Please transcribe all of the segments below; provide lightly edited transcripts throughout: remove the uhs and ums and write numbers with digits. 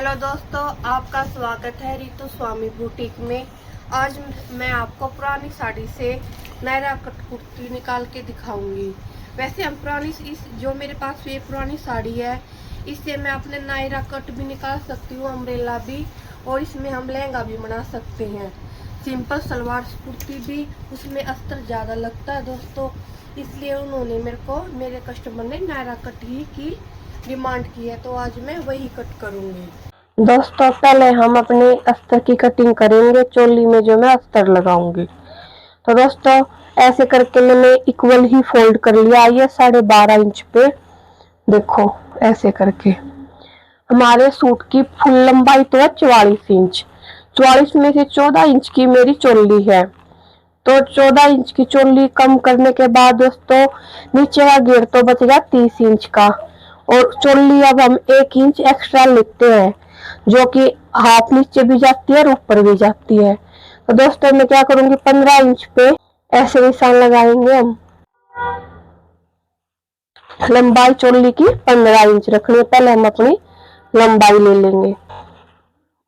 Hello दोस्तों, आपका स्वागत है रितु स्वामी बुटीक में। आज मैं आपको पुरानी साड़ी से नायरा कट कुर्ती निकाल के दिखाऊंगी। वैसे हम पुरानी इस जो मेरे पास ये पुरानी साड़ी है, इससे मैं अपने नायरा कट भी निकाल सकती हूँ, अम्ब्रेला भी, और इसमें हम लहंगा भी बना सकते हैं। सिंपल सलवार कुर्ती भी, उसमें अस्तर ज़्यादा लगता है दोस्तों, इसलिए उन्होंने मेरे कस्टमर ने नायरा कट ही की डिमांड की है, तो आज मैं वही कट करूंगी। दोस्तों पहले हम अपने अस्तर की कटिंग करेंगे। चोली में जो मैं अस्तर लगाऊंगी, तो दोस्तों ऐसे करके मैंने इक्वल ही फोल्ड कर लिया। ये 12.5 इंच पे देखो, ऐसे करके हमारे सूट की फुल लंबाई तो है 44 इंच। 44 में से 14 इंच की मेरी चोली है, तो 14 इंच की चोली कम करने के बाद दोस्तों नीचे का घेर तो बच गया 30 इंच का, और चोली अब हम 1 इंच एक्स्ट्रा लेते हैं, जो कि हाफ नीचे भी जाती है और ऊपर भी जाती है। तो दोस्तों मैं क्या करूंगी, 15 इंच पे ऐसे निशान लगाएंगे हम। लंबाई चोली की 15 इंच रखनी है, पहले हम अपनी लंबाई ले लेंगे।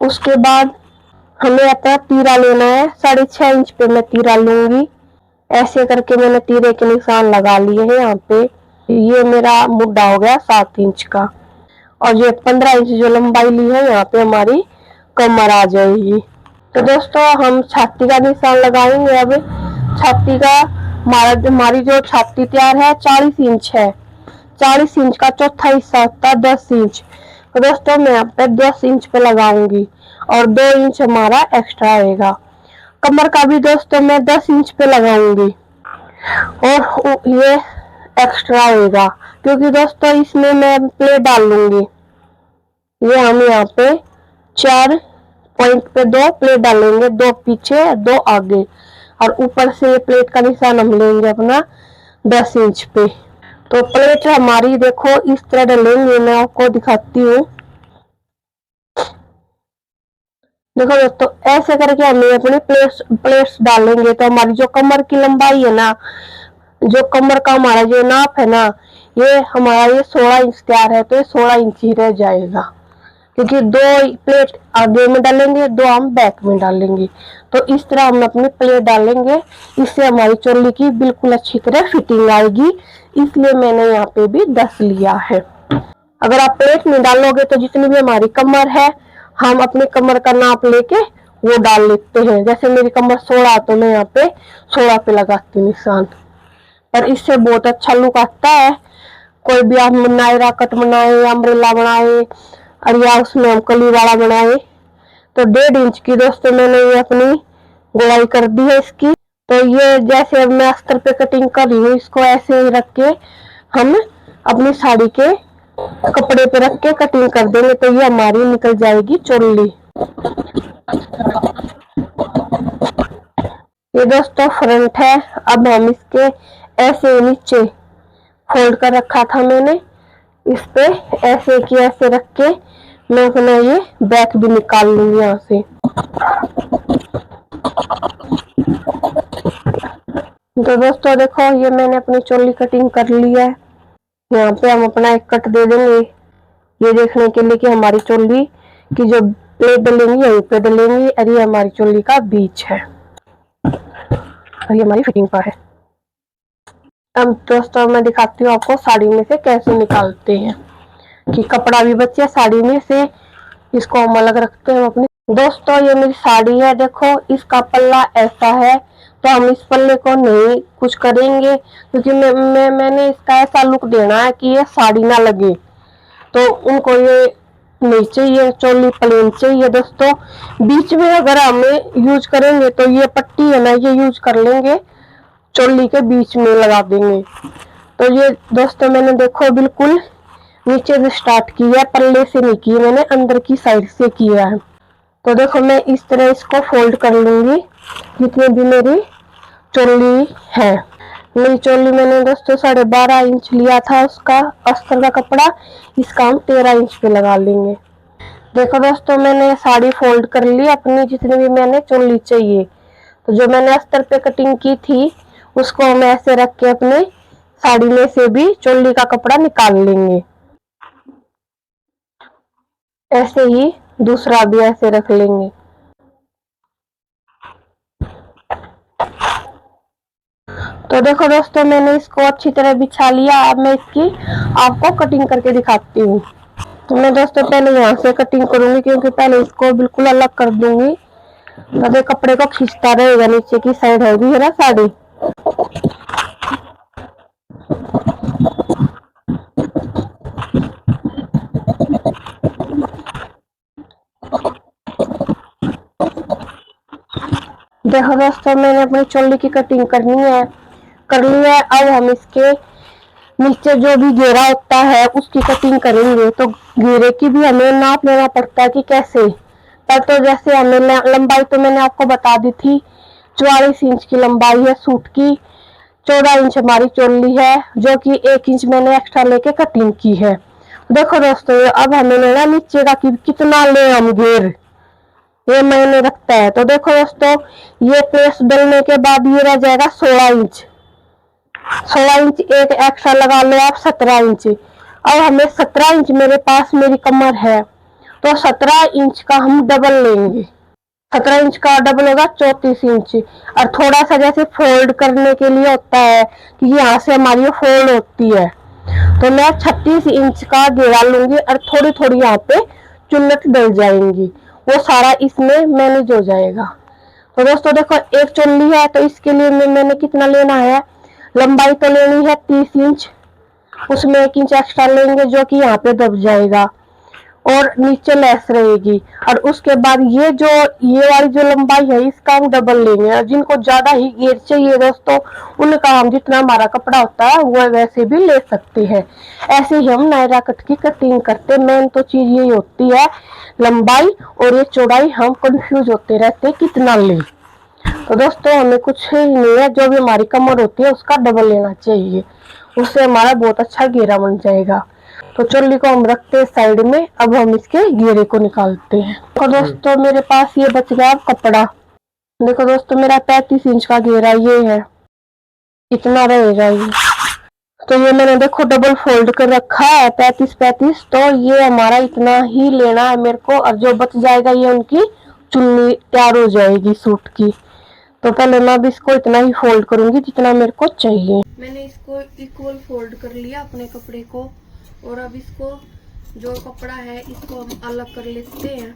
उसके बाद हमें अपना तीरा लेना है, 6.5 इंच पे मैं तीरा लूंगी। ऐसे करके मैंने तीरे के निशान लगा लिए हैं यहाँ पे। ये मेरा मुड्ढा हो गया 7 इंच का, और ये 15 इंच जो लंबाई ली है, यहाँ पे हमारी कमर आ जाएगी। तो दोस्तों हम छाती का निशान लगाएंगे। अब छाती का हमारी जो छाती तैयार है 40 इंच है। 40 इंच का चौथा हिस्सा होता है 10 इंच। तो दोस्तों मैं यहाँ पे 10 इंच पे लगाऊंगी, और 2 इंच हमारा एक्स्ट्रा आएगा। कमर का भी दोस्तों मैं 10 इंच पे लगाऊंगी, और ये एक्स्ट्रा होगा, क्योंकि दोस्तों इसमें मैं प्लेट डाल लूंगी। ये हम यहाँ पे 4 पॉइंट पे 2 प्लेट डालेंगे, 2 पीछे 2 आगे, और ऊपर से ये प्लेट का निशान हम लेंगे अपना 10 इंच पे। तो प्लेट हमारी देखो इस तरह डालेंगे, मैं आपको दिखाती हूँ। देखो दोस्तों ऐसे करके हमें अपनी प्लेट्स डालेंगे, तो हमारी जो कमर की लंबाई है ना, जो कमर का हमारा जो नाप है ना, ये हमारा ये 16 इंच तैयार है, तो ये 16 इंच ही रह जाएगा, क्योंकि 2 प्लेट आगे में डालेंगे, 2 हम बैक में डालेंगे। तो इस तरह हम अपनी प्लेट डालेंगे, इससे हमारी चोली की बिल्कुल अच्छी तरह फिटिंग आएगी। इसलिए मैंने यहाँ पे भी 10 लिया है। अगर आप प्लेट में डालोगे तो जितनी भी हमारी कमर है, हम अपनी कमर का नाप लेके वो डाल लेते हैं। जैसे मेरी कमर 16, तो मैं यहाँ पे 16 पे लगाती हूँ निशान। पर इससे बहुत अच्छा लुक आता है। कोई भी आप नायरा कट बनाए, अम्ब्रेला बनाए, और या उसमें हम कली वाला बनाए, तो 1.5 इंच की दोस्तों मैंने ये अपनी गोलाई कर दी है इसकी। तो ये जैसे अब मैं अस्तर पे कटिंग कर रही हूँ, इसको ऐसे ही रख के हम अपनी साड़ी के कपड़े पे रख के कटिंग कर देंगे, तो ये हमारी निकल जाएगी चोली। ये दोस्तों फ्रंट है। अब हम इसके ऐसे नीचे फोल्ड कर रखा था मैंने, इस पे ऐसे की ऐसे रख के मैं अपना ये बैक भी निकाल लूंगी यहाँ से। तो दोस्तों देखो ये मैंने अपनी चोली कटिंग कर ली है। यहाँ पे हम अपना एक कट दे देंगे, ये देखने के लिए कि हमारी चोली की जो प्लेट डलेंगी यहीं पे डलेंगी, और ये हमारी चोली का बीच है, और ये हमारी फिटिंग का है। अब दोस्तों मैं दिखाती हूँ आपको साड़ी में से कैसे निकालते हैं, कि कपड़ा भी बचे साड़ी में से, इसको हम अलग रखते हैं अपनी। दोस्तों ये मेरी साड़ी है, देखो इसका पल्ला ऐसा है, तो हम इस पल्ले को नहीं कुछ करेंगे, क्योंकि मैंने इसका ऐसा लुक देना है कि ये साड़ी ना लगे, तो उनको ये नहीं चाहिए, चोली प्लेन चाहिए दोस्तों। बीच में अगर हमें यूज करेंगे तो ये पट्टी है ना, ये यूज कर लेंगे, चोली के बीच में लगा देंगे। तो ये दोस्तों मैंने देखो बिल्कुल नीचे से स्टार्ट की है, पल्ले से नहीं की, मैंने अंदर की साइड से किया है। तो देखो मैं इस तरह इसको फोल्ड कर लूंगी, जितनी भी मेरी चोली है। मेरी चोली मैंने दोस्तों 12.5 इंच लिया था उसका अस्तर का कपड़ा, इसका हम 13 इंच पे लगा लेंगे। देखो दोस्तों मैंने साड़ी फोल्ड कर ली अपनी, जितनी भी मैंने चोली चाहिए। तो जो मैंने अस्तर पे कटिंग की थी, उसको हम ऐसे रख के अपने साड़ी में से भी चोली का कपड़ा निकाल लेंगे। ऐसे ही दूसरा भी ऐसे रख लेंगे। तो देखो दोस्तों, मैंने इसको अच्छी तरह बिछा लिया। अब मैं इसकी आपको कटिंग करके दिखाती हूँ। तो मैं दोस्तों पहले यहाँ से कटिंग करूंगी, क्योंकि पहले इसको बिल्कुल अलग कर दूंगी, तब कपड़े को खींचता रहेगा। नीचे की साइड होगी है ना साड़ी। देखो दोस्तों, मैंने अपनी चोली की कटिंग कर ली है। अब हम इसके नीचे जो भी घेरा होता है उसकी कटिंग करेंगे। तो घेरे की भी हमें नाप लेना पड़ता है कि कैसे। पर तो जैसे हमें लंबाई तो मैंने आपको बता दी थी, 44 इंच की लंबाई है सूट की। 14 इंच हमारी चोली है, जो कि 1 इंच मैंने एक्स्ट्रा लेके कटिंग की है। देखो दोस्तों, अब हमें लेना नीचे का कि कितना ले हम घेर, ये मायने रखता है। तो देखो दोस्तों, ये प्रेस डलने के बाद ये रह जाएगा 16 इंच। 16 इंच एक एक्स्ट्रा लगा लो आप, 17 इंच। अब हमें 17 इंच मेरे पास मेरी कमर है, तो 17 इंच का हम डबल लेंगे। 17 इंच का डबल होगा 34 इंच। और थोड़ा सा जैसे फोल्ड करने के लिए होता है कि यहाँ से हमारी फोल्ड होती है, तो मैं 36 इंच का घेरा लूंगी और थोड़ी थोड़ी यहाँ पे चुन्नट डल जाएंगी, वो सारा इसमें मैनेज हो जाएगा। तो दोस्तों देखो, एक चुन्नी है तो इसके लिए मैंने कितना लेना है, लंबाई तो लेनी है 30 इंच, उसमें 1 इंच एक्स्ट्रा लेंगे जो कि यहाँ पे दब जाएगा और नीचे लेस रहेगी। और उसके बाद ये वाली जो लंबाई है इसका हम डबल लेंगे। और जिनको ज्यादा ही घेर चाहिए दोस्तों, उनका हम जितना हमारा कपड़ा होता है वो वैसे भी ले सकते हैं। ऐसे ही हम नायरा कट की कटिंग करते। मेन तो चीज यही होती है, लंबाई और ये चौड़ाई हम कंफ्यूज होते रहते कितना ले। तो दोस्तों हमें कुछ ही नहीं है, जो भी हमारी कमर होती है उसका डबल लेना चाहिए, उससे हमारा बहुत अच्छा घेरा बन जाएगा। तो चोली को हम रखते हैं साइड में। अब हम इसके घेरे को निकालते हैं। तो दोस्तों मेरे पास ये बच गया कपड़ा। देखो दोस्तों, मेरा 35 इंच का घेरा ये है, इतना रहेगा ये। तो ये मैंने देखो डबल फोल्ड कर रखा है 35-35, तो ये हमारा इतना ही लेना है मेरे को। और जो बच जाएगा ये उनकी चुन्नी तैयार हो जाएगी सूट की। तो पहले मैं अब इसको इतना ही फोल्ड करूंगी जितना मेरे को चाहिए। मैंने इसको इक्वल फोल्ड कर लिया अपने कपड़े को, और अब इसको जो कपड़ा है इसको हम अलग कर लेते हैं।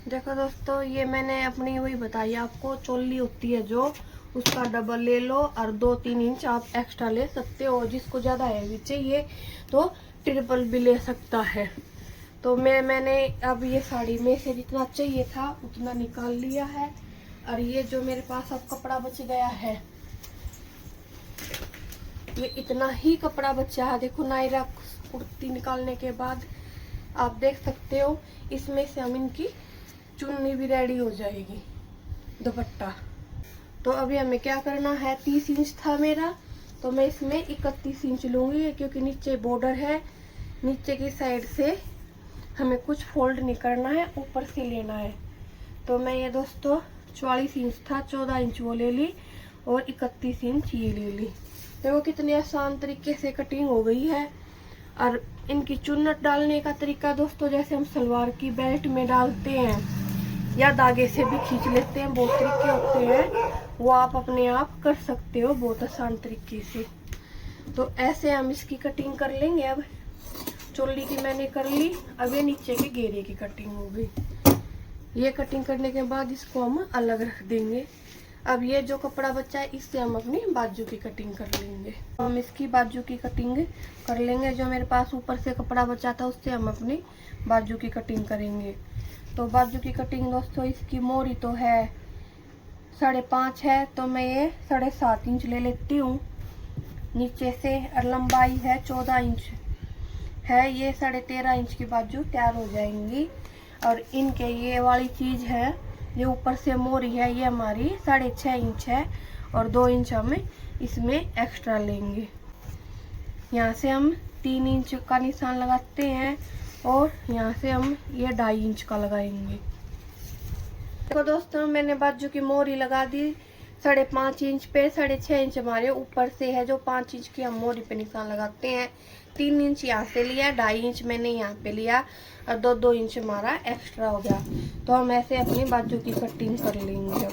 देखो दोस्तों, ये मैंने अपनी वही बताई आपको, चोली होती है जो, उसका डबल ले लो और 2-3 इंच आप एक्स्ट्रा ले सकते हो। जिसको ज़्यादा हैवी चाहिए तो ट्रिपल भी ले सकता है। तो मैंने अब ये साड़ी में से जितना चाहिए था उतना निकाल लिया है। और ये जो मेरे पास अब कपड़ा बच गया है, ये इतना ही कपड़ा बचा है। देखो नायरा कुर्ती निकालने के बाद आप देख सकते हो, इसमें से हम इनकी चुन्नी भी रेडी हो जाएगी, दुपट्टा। तो अभी हमें क्या करना है, 30 इंच था मेरा, तो मैं इसमें 31 इंच लूंगी, क्योंकि नीचे बॉर्डर है। नीचे की साइड से हमें कुछ फोल्ड नहीं करना है, ऊपर से लेना है। तो मैं ये दोस्तों 44 इंच था, 14 इंच वो ले ली और 31 इंच ये ले ली। देखो कितनी आसान तरीके से कटिंग हो गई है। और इनकी चुन्नट डालने का तरीका दोस्तों, जैसे हम सलवार की बेल्ट में डालते हैं या धागे से भी खींच लेते हैं, बहुत तरीके होते हैं, वो आप अपने आप कर सकते हो बहुत आसान तरीके से। तो ऐसे हम इसकी कटिंग कर लेंगे। अब चोली की मैंने कर ली, अब ये नीचे के घेरे की कटिंग हो गई। ये कटिंग करने के बाद इसको हम अलग रख देंगे। अब ये जो कपड़ा बचा है इससे हम अपनी बाजू की कटिंग कर लेंगे। हम इसकी बाजू की कटिंग कर लेंगे। जो मेरे पास ऊपर से कपड़ा बचा था उससे हम अपनी बाजू की कटिंग करेंगे। तो बाजू की कटिंग दोस्तों, इसकी मोरी तो है 5.5 है, तो मैं ये 7.5 इंच ले लेती हूँ नीचे से। और लंबाई है 14 इंच है, ये 13.5 इंच की बाजू तैयार हो जाएंगी। और इनके ये वाली चीज है, ये ऊपर से मोरी है, ये हमारी 6.5 इंच है और 2 इंच हम इसमें एक्स्ट्रा लेंगे। यहाँ से हम 3 इंच का निशान लगाते हैं और यहाँ से हम ये 2.5 इंच का लगाएंगे। देखो दोस्तों, मैंने बाजू की मोरी लगा दी 5.5 इंच पे 6.5 इंच हमारे ऊपर से है, जो 5 इंच की हम मोरी पे निशान लगाते हैं। 3 इंच यहाँ से लिया, 2.5 इंच मैंने यहाँ पे लिया और 2 इंच हमारा एक्स्ट्रा हो गया। तो हम ऐसे अपनी बाजू की कटिंग कर लेंगे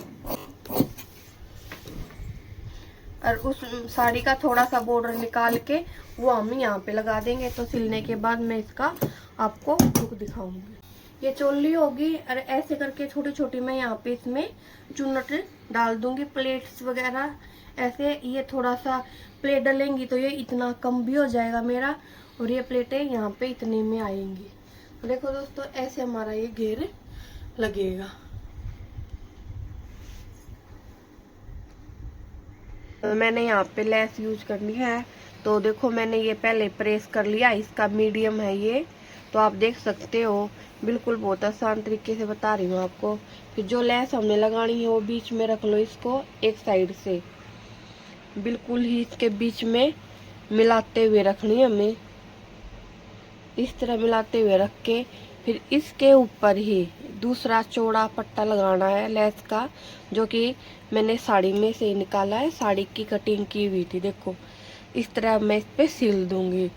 और उस साड़ी का थोड़ा सा बॉर्डर निकाल के वो हम यहाँ पे लगा देंगे। तो सिलने के बाद मैं इसका आपको लुक दिखाऊंगी। ये चोली होगी और ऐसे करके छोटी छोटी मैं यहाँ पे इसमें चुन्नट डाल दूंगी, प्लेट्स वगैरह ऐसे। ये थोड़ा सा प्लेट डलेंगी तो ये इतना कम भी हो जाएगा मेरा, और ये प्लेटें यहाँ पे इतने में आएंगी। तो देखो दोस्तों, ऐसे हमारा ये घेर लगेगा। तो मैंने यहाँ पे लेस यूज करनी है। तो देखो मैंने ये पहले प्रेस कर लिया, इसका मीडियम है ये, तो आप देख सकते हो। बिल्कुल बहुत आसान तरीके से बता रही हूँ आपको। फिर जो लेस हमने लगानी है वो बीच में रख लो इसको, एक साइड से बिल्कुल ही इसके बीच में मिलाते हुए रखनी है हमें। इस तरह मिलाते हुए रख के फिर इसके ऊपर ही दूसरा चौड़ा पट्टा लगाना है लेस का, जो कि मैंने साड़ी में से निकाला है, साड़ी की कटिंग की हुई थी। देखो इस तरह मैं इस पे सिल दूंगी।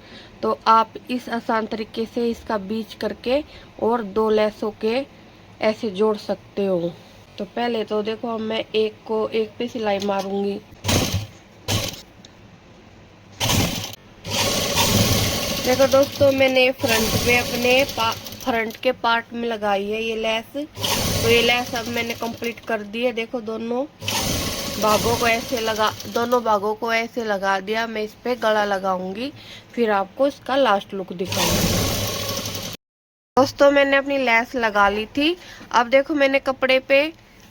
तो आप इस आसान तरीके से इसका बीच करके और 2 लेसों के ऐसे जोड़ सकते हो। तो पहले तो देखो मैं एक पे सिलाई मारूंगी। देखो दोस्तों, मैंने फ्रंट में अपने फ्रंट के पार्ट में लगाई है ये लेस। तो ये लेस अब मैंने कंप्लीट कर दी है। देखो दोनों भागों को ऐसे लगा दिया। मैं इस पे गला लगाऊंगी, फिर आपको इसका लास्ट लुक दिखाऊंगी। दोस्तों मैंने अपनी लेस लगा ली थी। अब देखो मैंने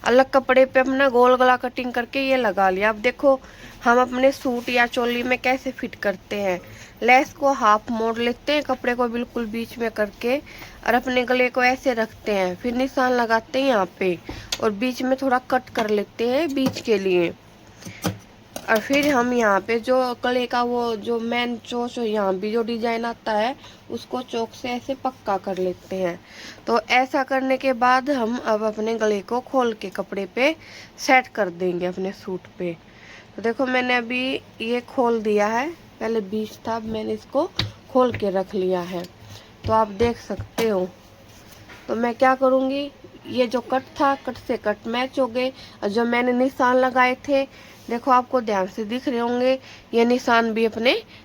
अलग कपड़े पे अपना गोल गला कटिंग करके ये लगा लिया। अब देखो हम अपने सूट या चोली में कैसे फिट करते हैं। लेस को हाफ मोड़ लेते हैं, कपड़े को बिल्कुल बीच में करके, और अपने गले को ऐसे रखते हैं। फिर निशान लगाते हैं यहाँ पे और बीच में थोड़ा कट कर लेते हैं बीच के लिए। और फिर हम यहाँ पे जो गले का वो जो मेन चोच यहाँ भी जो डिजाइन आता है उसको चौक से ऐसे पक्का कर लेते हैं। तो ऐसा करने के बाद हम अब अपने गले को खोल के कपड़े पे सेट कर देंगे अपने सूट पे। तो देखो मैंने अभी ये खोल दिया है, पहले बीच था, अब मैंने इसको खोल के रख लिया है। तो आप देख सकते हो। तो मैं क्या करूँगी, ये जो कट था, कट से कट मैच हो गए, और जो मैंने निशान लगाए थे, देखो आपको ध्यान से दिख रहे होंगे, ये निशान भी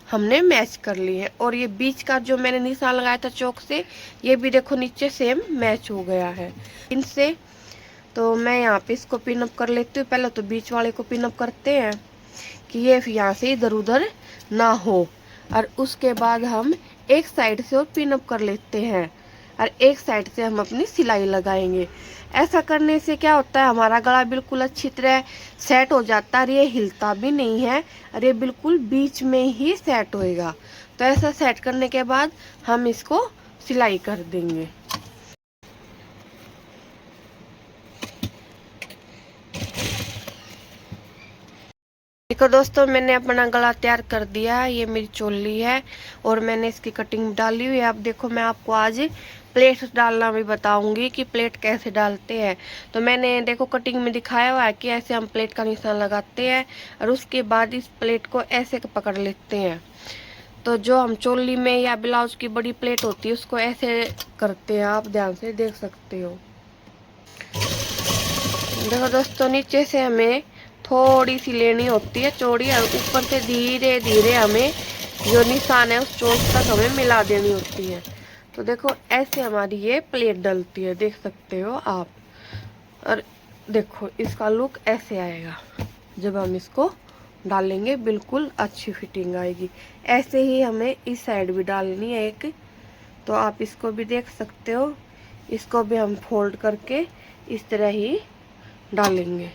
हमने मैच कर लिए हैं। और ये बीच का जो मैंने निशान लगाया था चौक से, ये भी देखो नीचे सेम मैच हो गया है इनसे। तो मैं यहाँ पे इसको पिन अप कर लेती हूँ। पहले तो बीच वाले को पिन अप करते हैं कि ये यहाँ से इधर उधर ना हो, और उसके बाद हम एक साइड से और पिन अप कर लेते हैं और एक साइड से हम अपनी सिलाई लगाएंगे। ऐसा करने से क्या होता है, हमारा गला बिल्कुल अच्छी तरह सेट हो जाता है और ये हिलता भी नहीं है, और ये बिल्कुल बीच में ही सेट होएगा। तो ऐसा सेट करने के बाद हम इसको सिलाई कर देंगे। देखो दोस्तों, मैंने अपना गला तैयार कर दिया है। ये मेरी चोली है और मैंने इसकी कटिंग डाली हुई है। अब देखो मैं आपको आज प्लेट डालना भी बताऊंगी कि प्लेट कैसे डालते हैं। तो मैंने देखो कटिंग में दिखाया हुआ है कि ऐसे हम प्लेट का निशान लगाते हैं और उसके बाद इस प्लेट को ऐसे पकड़ लेते हैं। तो जो हम चोली में या ब्लाउज की बड़ी प्लेट होती है उसको ऐसे करते हैं, आप ध्यान से देख सकते हो। देखो दोस्तों, नीचे से हमें थोड़ी सी लेनी होती है चौड़ी, और ऊपर से धीरे धीरे हमें जो निशान है उस चोट तक हमें मिला देनी होती है। तो देखो ऐसे हमारी ये प्लेट डलती है, देख सकते हो आप। और देखो इसका लुक ऐसे आएगा जब हम इसको डालेंगे, बिल्कुल अच्छी फिटिंग आएगी। ऐसे ही हमें इस साइड भी डालनी है एक, तो आप इसको भी देख सकते हो। इसको भी हम फोल्ड करके इस तरह ही डालेंगे।